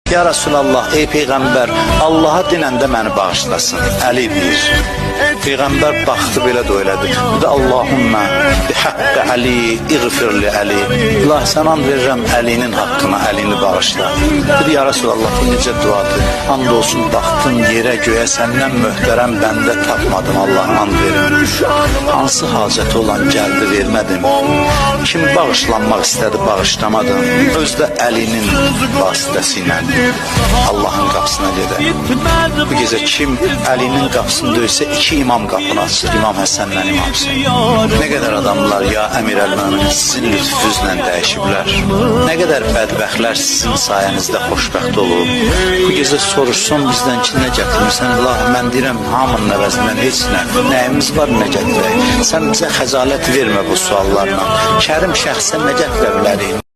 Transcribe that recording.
Ya Resulallah, ey Peyğəmbər, Allaha dinəndə məni bağışlasın. Əli deyir. Peyğəmbər baxdı belə də elədi. Bir də Allahümmə bihaqqı Əli, iğfirli Əli. Allah, sən and verirəm Əlinin haqqına, Əlini bağışla. Dedi, ya Resulallah, bu necə duadır? And olsun, baxdım yerə, göyə, səndən möhtərəm bəndə tapmadım, Allah and verim. Hansı hacəti olan gəldi, vermədim. Kim bağışlanmaq istədi, bağışlamadım. Özdə Əlinin vasitəsilə Allahın qapısına gedər. Bu gecə kim Əlinin qapısını döysə, iki imam qapını açır. İmam Həsənlə İmam Hüseyn. Nə qədər adamlar ya Əmir Əl-Möminin sizin lütfüzlə dəyişiblər. Nə qədər bədbəxtlər sizin sayənizdə xoşbəxt olub. Bu gecə soruşsun bizdən ki, nə gətirmirsən? Allah, mən deyirəm, hamının əvəzindən heç nə. Nəyimiz var, nə gətirək? Sən bizə xəcalət vermə bu suallarla. Kərim şəxsən nə gətirə bilərik?